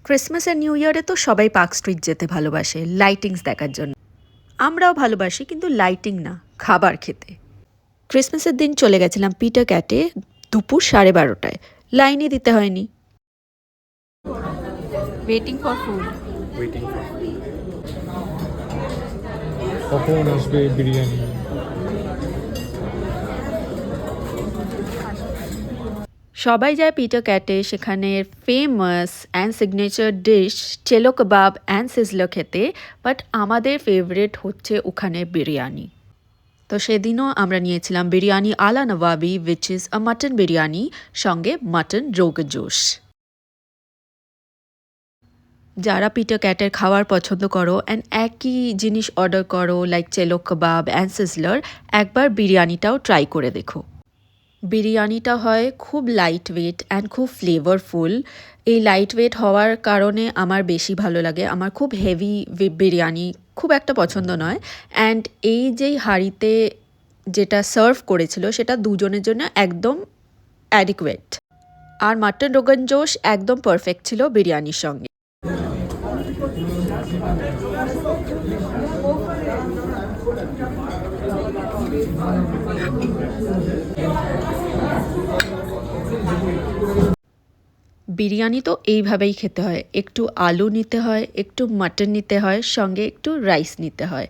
Christmas আর new ইয়ারে তো সবাই পার্ক স্ট্রিট যেতে ভালোবাসে লাইটিংস দেখার জন্য। আমরাও ভালোবাসি, কিন্তু লাইটিং না, খাবার খেতে। ক্রিসমাসের দিন চলে গেছিলাম পিটার ক্যাটে দুপুর 12:30টায়। লাইনই দিতে হয়নি। Waiting for food. Waiting for কখন আসবে বিরিয়ানি। সবাই যায় পিটার ক্যাটে, সেখানে ফেমাস অ্যান্ড সিগনেচার ডিশ চেলো কাবাব অ্যান্ড সিজলার খেতে। বাট আমাদের ফেভারিট হচ্ছে ওখানে বিরিয়ানি। তো সেদিনও আমরা নিয়েছিলাম বিরিয়ানি আলা নবাবি, which is a mutton biryani, সঙ্গে মাটন রোগন জোশ। যারা পিটার ক্যাটের খাবার পছন্দ করো অ্যান্ড একই জিনিস অর্ডার করো লাইক চেলো কাবাব অ্যান্ড সিজলার, একবার বিরিয়ানিটাও ট্রাই করে দেখো। বিরিয়ানিটা হয় খুব লাইট ওয়েট অ্যান্ড খুব ফ্লেভারফুল। এই লাইট ওয়েট হওয়ার কারণে আমার বেশি ভালো লাগে। আমার খুব হেভি বিরিয়ানি খুব একটা পছন্দ নয়। অ্যান্ড এই যেই হাঁড়িতে যেটা সার্ভ করেছিল সেটা দুজনের জন্য একদম অ্যাডিকুয়েট। আর মাটন রোগন জোশ একদম পারফেক্ট ছিল বিরিয়ানির সঙ্গে। বিরিয়ানি তো এইভাবেই খেতে হয়, একটু আলু নিতে হয়, একটু মাটন নিতে হয়, সঙ্গে একটু রাইস নিতে হয়।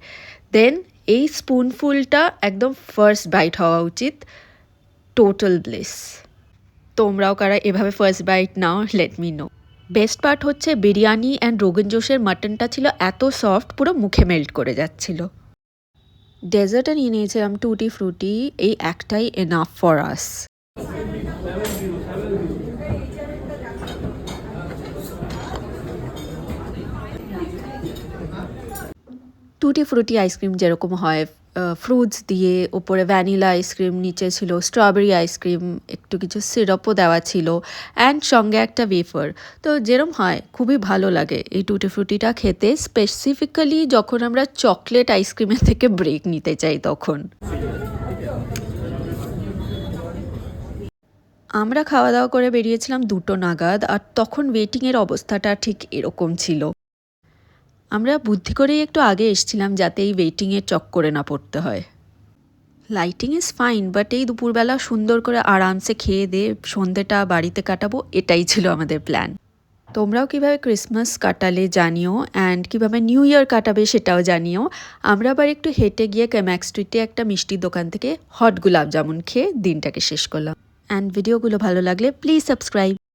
দেন এই স্পুনফুলটা একদম ফার্স্ট বাইট হওয়া উচিত। Total bliss. তোমরাও কারা এভাবে ফার্স্ট বাইট নাও, let me know. Best part হচ্ছে বিরিয়ানি অ্যান্ড রোগন জোশের মাটনটা ছিল এত সফট, পুরো মুখে মেল্ট করে যাচ্ছিল। ডেজার্টে নিয়ে নিয়েছিলাম টুটি ফ্রুটি, এই একটাই এনাফ ফর আস। টুটি ফ্রুটি আইসক্রিম যেরকম হয়, ফ্রুটস দিয়ে, ওপরে ভ্যানিলা আইসক্রিম, নিচে ছিল স্ট্রবেরি আইসক্রিম, একটু কিছু সিরাপও দেওয়া ছিল, অ্যান্ড সঙ্গে একটা ওয়েফার। তো যেরম হয় খুবই ভালো লাগে এই টুটি ফ্রুটিটা খেতে, স্পেসিফিক্যালি যখন আমরা চকলেট আইসক্রিমের থেকে ব্রেক নিতে চাই তখন। আমরা খাওয়া দাওয়া করে বেরিয়েছিলাম 2টো নাগাদ, আর তখন ওয়েটিংয়ের অবস্থাটা ঠিক এরকম ছিল। আমরা বুদ্ধি করেই একটু আগে এসেছিলাম যাতে এই ওয়েটিংয়ের চক্করে না পড়তে হয়। লাইটিং ইজ ফাইন, বাট এই দুপুরবেলা সুন্দর করে আরামসে খেয়ে দিয়ে সন্ধেটা বাড়িতে কাটাবো, এটাই ছিল আমাদের প্ল্যান। তোমরাও কিভাবে ক্রিসমাস কাটালে জানিও, অ্যান্ড কিভাবে নিউ ইয়ার কাটাবে সেটাও জানিও। আমরা আবার একটু হেঁটে গিয়ে ক্যাম্যাক স্ট্রিটে একটা মিষ্টির দোকান থেকে হট গোলাপ জামুন খেয়ে দিনটাকে শেষ করলাম। অ্যান্ড ভিডিওগুলো ভালো লাগলে প্লিজ সাবস্ক্রাইব।